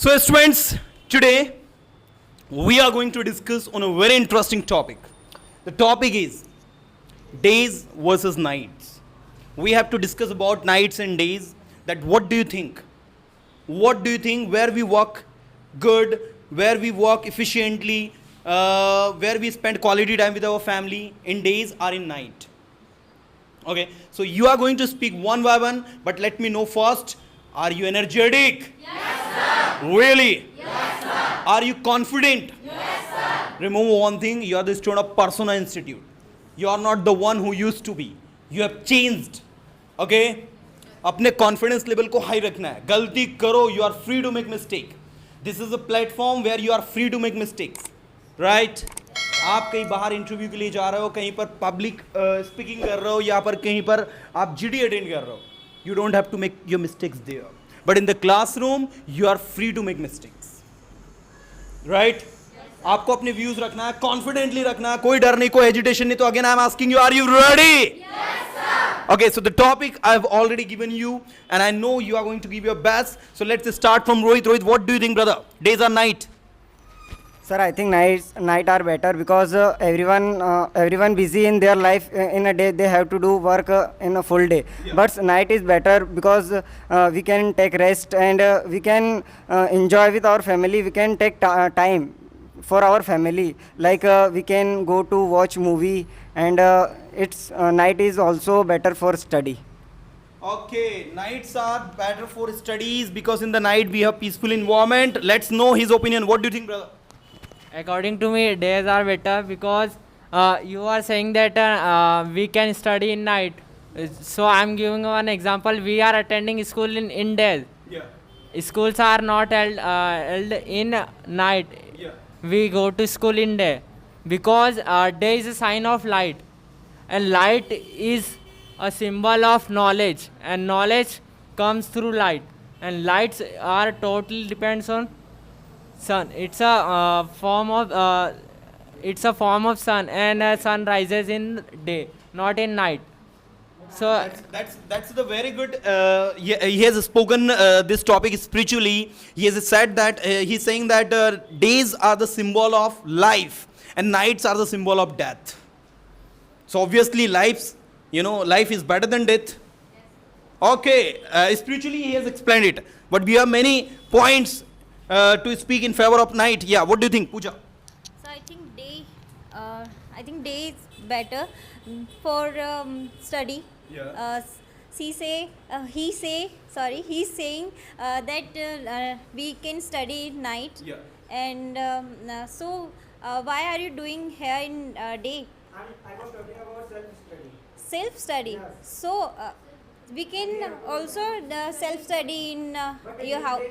So, students, today we are going to discuss on a very interesting topic. The topic is days versus nights. We have to discuss about nights and days. That what do you think? What do you think? Where we work good, where we work efficiently, where we spend quality time with our family in days or in night. Okay, so you are going to speak one by one, but let me know first. Are you energetic? Really? Yes, sir. Are you confident? Yes, sir. Remember one thing, you are the student of Persona Institute. You are not the one who used to be. You have changed. Okay? अपने confidence level को high रखना है. गलती करो, you are free to make mistake. This is a platform where you are free to make mistakes. Right? आप कहीं बाहर interview के लिए जा रहे हो, कहीं पर पब्लिक स्पीकिंग कर रहे हो, या पर कहीं पर आप जीडी अटेंड कर रहे हो. You don't have to make your mistakes there. But in the classroom, you are free to make mistakes. Right? आपको अपने व्यूज रखना है, कॉन्फिडेंटली रखना है, कोई डर नहीं, कोई हेजिटेशन नहीं. तो again I am asking you, are you ready? Yes, sir. Okay, so the topic I've already given you, and I know you are going to give your best. So let's start from Rohit. Rohit, what do you think, brother? Days or night? Sir, I think night are better because everyone busy in their life. In a day they have to do work in a full day. Yeah. But night is better because we can take rest and we can enjoy with our family. We can take time for our family. Like we can go to watch movie, and it's night is also better for study. Okay, nights are better for studies because in the night we have peaceful environment. Let's know his opinion. What do you think, brother? According to me, days are better because you are saying that we can study in night. So I'm giving one example. We are attending school in days. Yeah. Schools are not held in night. Yeah. We go to school in day because day is a sign of light, and light is a symbol of knowledge, and knowledge comes through light, and lights are totally depends on sun. It's a form of sun, and sun rises in day, not in night. So That's the very good. He has spoken this topic spiritually. He has said that he's saying that days are the symbol of life and nights are the symbol of death. So obviously, life is better than death. Okay, spiritually he has explained it, but we have many points to speak in favor of night. Yeah, what do you think, Pooja? So I think day is better for study. Yeah. He's saying that we can study at night. Yeah. And so why are you doing here in day? I was talking about self-study. Self-study. Yes. So we can also self-study in your house.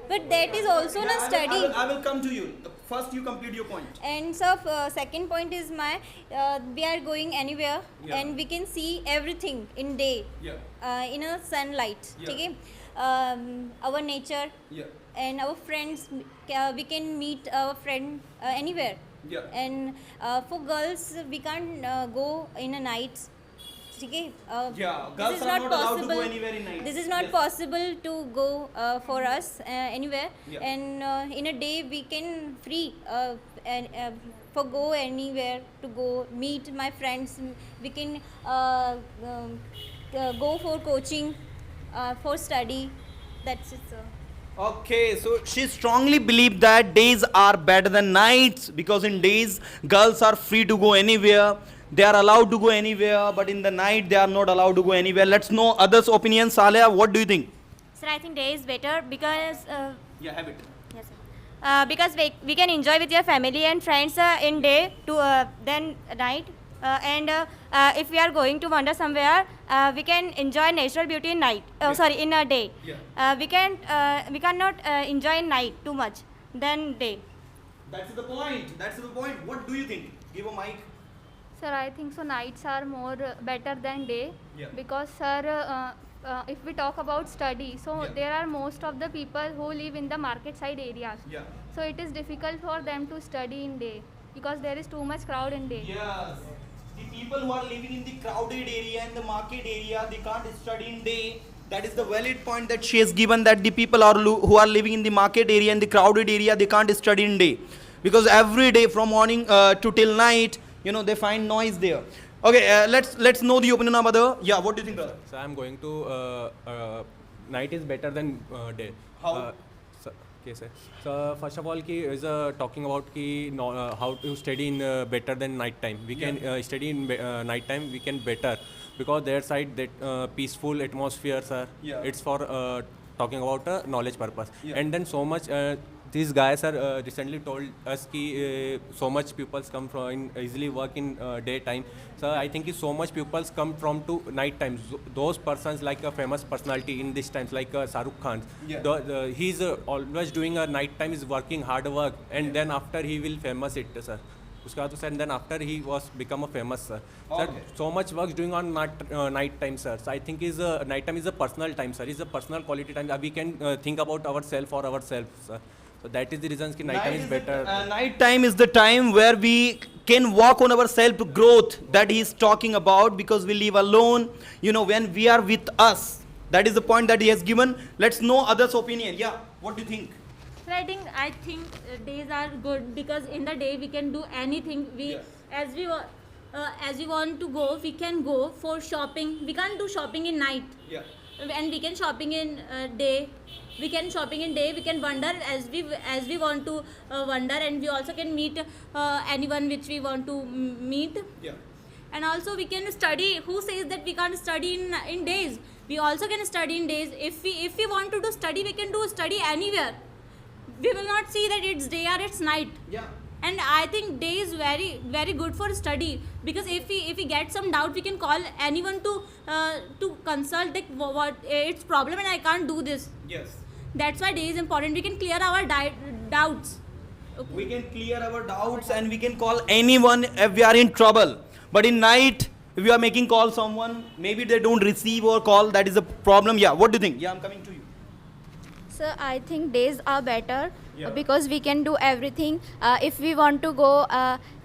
But that is also Yeah, not study. I will come to you. First, you complete your point. And so second point is we are going anywhere. Yeah. And we can see everything in day, Yeah. in a sunlight. Yeah. Okay? Our nature Yeah. and our friends, we can meet our friend anywhere. Yeah. And for girls, we can't go in a night. Okay? Yeah, This girls is are not not allowed to go possible. anywhere in night. This is not Yes. possible to go for us anywhere. Yeah. And in a day we can free and for go anywhere to go meet my friends. We can go for coaching, for study. That's it, sir. Okay, so she strongly believes that days are better than nights because in days girls are free to go anywhere. They are allowed to go anywhere, but in the night they are not allowed to go anywhere. Let's know others' opinions. Saleh, what do you think? Sir, I think day is better because Yeah, have it. yes, sir. Because we can enjoy with your family and friends in day to then night. And if we are going to wander somewhere, we can enjoy natural beauty in night. Yeah. Sorry, in a day. Yeah. We cannot enjoy in night too much than day. That's the point. That's the point. What do you think? Give a mic. Sir, I think so nights are more better than day. Yeah. Because sir, if we talk about study, so Yeah. there are most of the people who live in the market side areas. Yeah. So it is difficult for them to study in day because there is too much crowd in day. Yes. The people who are living in the crowded area, in the market area, they can't study in day. That is the valid point that she has given, that the people are who are living in the market area, in the crowded area, they can't study in day, because every day from morning to till night, they find noise there. Okay, let's know the opinion of other. Yeah, what do you think, brother? So I'm going to night is better than day. How? Okay, sir. So first of all, ki is talking about ki how to study in better than night time. We can study in night time. We can better because their side that peaceful atmosphere, sir. Yeah. It's for talking about knowledge purpose. Yeah. And then so much. These guys are recently told us ki so much pupils come from easily work in daytime. So I think so much pupils come from to night times. Those persons like a famous personality in these times like Shahrukh Khan. Yeah. He's always doing a night time is working hard work and then after he will famous it, sir. उसके बाद sir, and then after he was become a famous, sir. Sir, Okay. so much work doing on night time, sir. So I think is night time is a personal time, sir. It's a personal quality time that we can think about ourselves for ourselves, sir. So that is the reasons ki night time is better. Night time is the time where we can walk on our self growth that he is talking about, because we live alone. When we are with us, that is the point that he has given. Let's know others' opinion. Yeah, what do you think? So I think days are good because in the day we can do anything. Yes. As we want to go, we can go for shopping. We can't do shopping in night, Yeah. and we can shopping in day. We can shopping in day. We can wander as we want to wander, and we also can meet anyone which we want to meet. Yeah. And also we can study. Who says that we can't study in days? We also can study in days. If we want to do study, we can do study anywhere. We will not see that it's day or it's night. Yeah. And I think day is very very good for study, because if we get some doubt, we can call anyone to consult like what its problem, and I can't do this. Yes. That's why day is important. We can clear our doubts. We can clear our doubts and we can call anyone if we are in trouble. But in night, if you are making call someone, maybe they don't receive or call, that is a problem. Yeah, what do you think? Yeah, I'm coming to you. So I think days are better Yeah. because we can do everything. If we want to go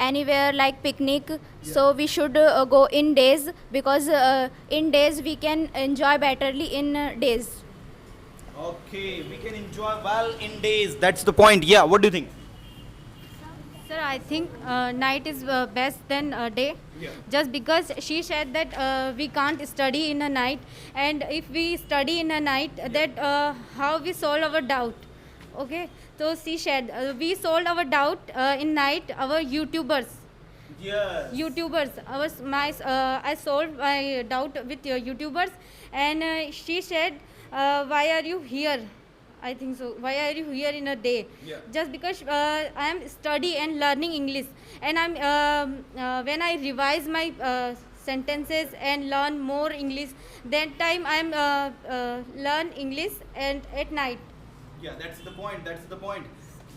anywhere like picnic, so we should go in days, because in days we can enjoy betterly in days. Okay, we can enjoy well in days. That's the point. Yeah, what do you think? Sir, I think night is best than day. Yeah. Just because she said that we can't study in a night, and if we study in a night, that how we solve our doubt. Okay, so she said we solved our doubt in night. Our YouTubers, Yes. I solved my doubt with YouTubers, and she said, why are you here? I think so. Why are you here in a day? Yeah. Just because I am study and learning English, and I'm when I revise my sentences and learn more English, that time I'm learn English and at night. Yeah, that's the point. That's the point.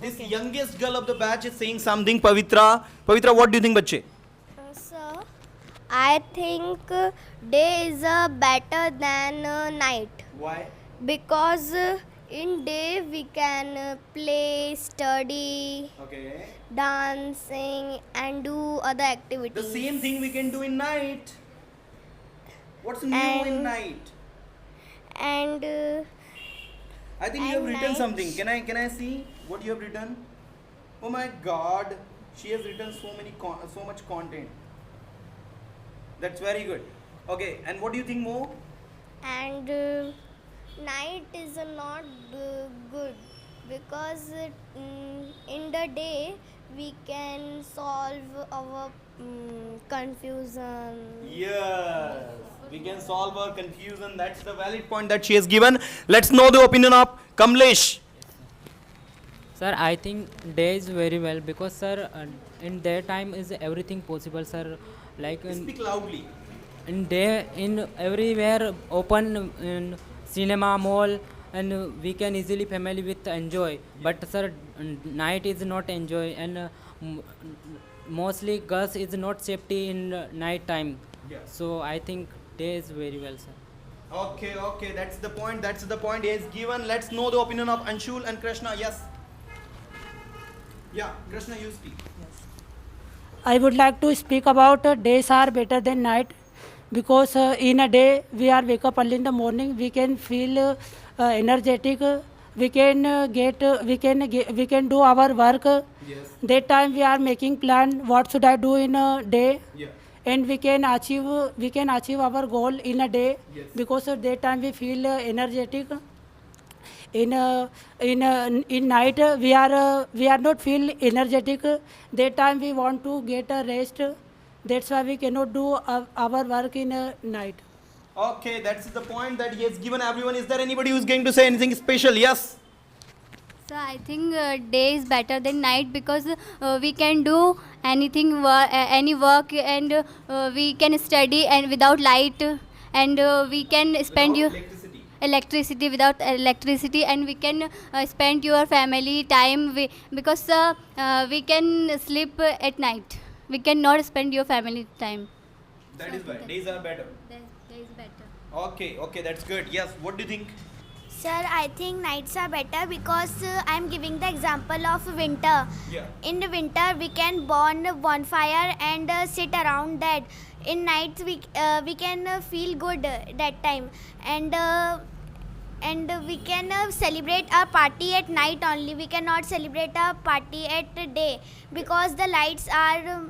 This youngest girl of the batch is saying something. Pavitra. Pavitra, what do you think, bache? Sir, I think day is better than night, Why? because in day we can play, study, Okay. dancing and do other The activities. same thing we can do in night. What's new in And- night? And I think you have and written night- something. Can I see what you have written? Oh my God, she has written so much content. That's very good. Okay, and what do you think more? and night is not good, because in the day we can solve our confusion. Yes, we can solve our confusion. That's the valid point that she has given. Let's know the opinion of Kamlesh. Sir, I think day is very well because sir, in daytime is everything possible, sir. Like Speak loudly. in day, in everywhere open in cinema, mall, and we can easily family with enjoy. But sir, night is not enjoy, and mostly girls is not safety in night time. Yeah. So I think day is very well, sir. Okay, that's the point. That's the point he has given. Let's know the opinion of Anshul and Krishna. Yes. Yeah, Krishna, you speak. I would like to speak about days are better than night, because in a day we are wake up early in the morning, we can feel energetic, we can we can do our work. Yes. That time we are making plan what should I do in a day. Yeah. And we can achieve our goal in a day. Yes. Because at that time we feel energetic. In night we are not feel energetic. That time we want to get a rest. That's why we cannot do our work in a night. Okay, that's the point that he has given everyone. Is there anybody who's going to say anything special? Yes. So I think day is better than night because we can do anything, any work, and we can study and without light, and we can spend electricity without electricity, and we can spend your family time because we can sleep at night. We cannot spend your family time. That is why days are better. Day is better. Okay, that's good. Yes, what do you think? Sir, I think nights are better because I am giving the example of winter. Yeah. In the winter, we can burn a bonfire and sit around that. In nights, we can feel good that time, and we can celebrate a party at night only. We cannot celebrate a party at day because the lights are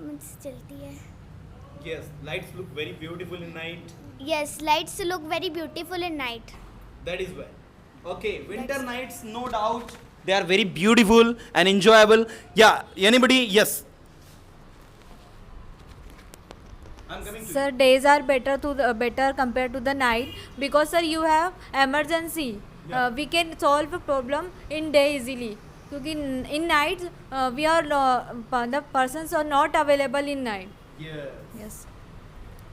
Yes, lights look very beautiful in night. yes, lights look very beautiful in night. That is why. Okay, winter nights, no doubt, they are very beautiful and enjoyable. Yeah, anybody? Yes. I'm coming to Sir, days are better compared to the night because sir you have emergency. Yeah. We can solve a problem in day easily. Because in night we are the persons are not available in night. you. Yes.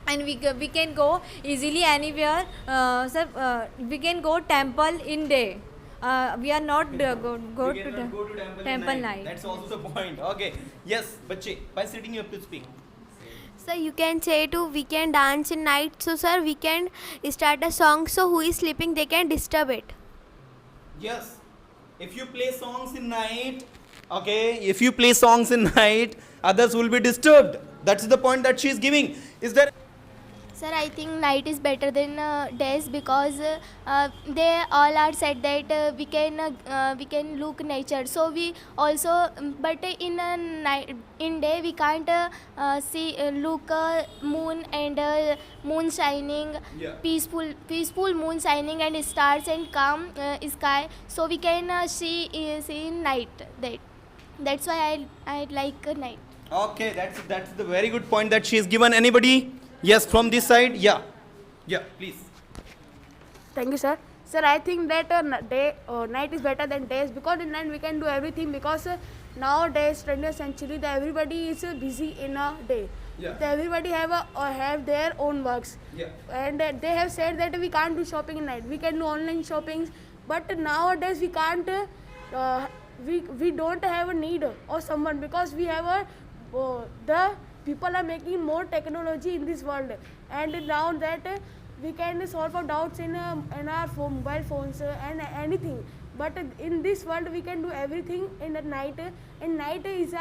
And we can go easily anywhere. Sir, we can go temple in day. We are not go We to cannot go to temple, temple in night. That's also the point. Okay. Yes, Bache, by sitting you have to speak. So you can say to we can dance in night. So sir, we can start a song. So who is sleeping, they can disturb it. Yes. If you play songs in night, okay, if you play songs in night, others will be disturbed. That's the point that she is giving. Is there? Sir, I think night is better than days because they all are said that we can look nature. So we also, but in a night, in day we can't look moon and moon shining, Yeah. peaceful moon shining and stars and calm sky. So we can see in night. That's why I like night. Okay, that's the very good point that she has given. Anybody? Yes, from this side. Yeah, please. Thank you, sir. Sir, I think that night is better than days because in night we can do everything because nowadays 20th century everybody is busy in a day. Yeah. Everybody have their own works. Yeah. And they have said that we can't do shopping in night. We can do online shoppings, but nowadays we can't. We don't have a need of someone because we have the people are making more technology in this world, and now that we can solve our doubts in our mobile phones and anything. But in this world we can do everything in the night, and night is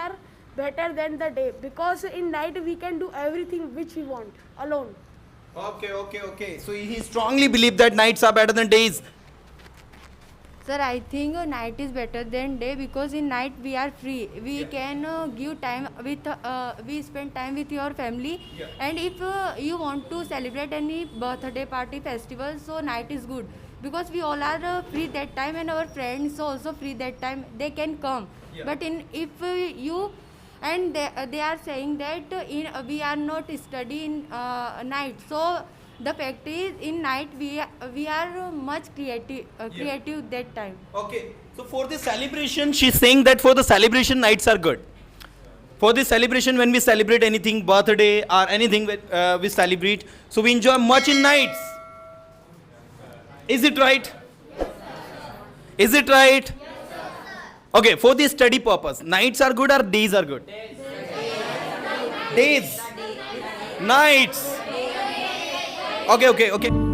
better than the day because in night we can do everything which we want alone. Okay. So he strongly believes that nights are better than days. Sir, I think night is better than day because in night we are free. We can give time with, we spend time with your family. Yeah. And if you want to celebrate any birthday party festival, so night is good because we all are free that time and our friends also free that time. They can come. Yeah. But if you and they are saying that we are not studying night. So the fact is in night we are much creative that time. Okay, so for the celebration, she's saying that for the celebration, nights are good. For the celebration, when we celebrate anything, birthday or anything we celebrate, so we enjoy much in nights. Is it right? Is it right? Okay, for the study purpose, nights are good or days are good? Days. Nights. Okay.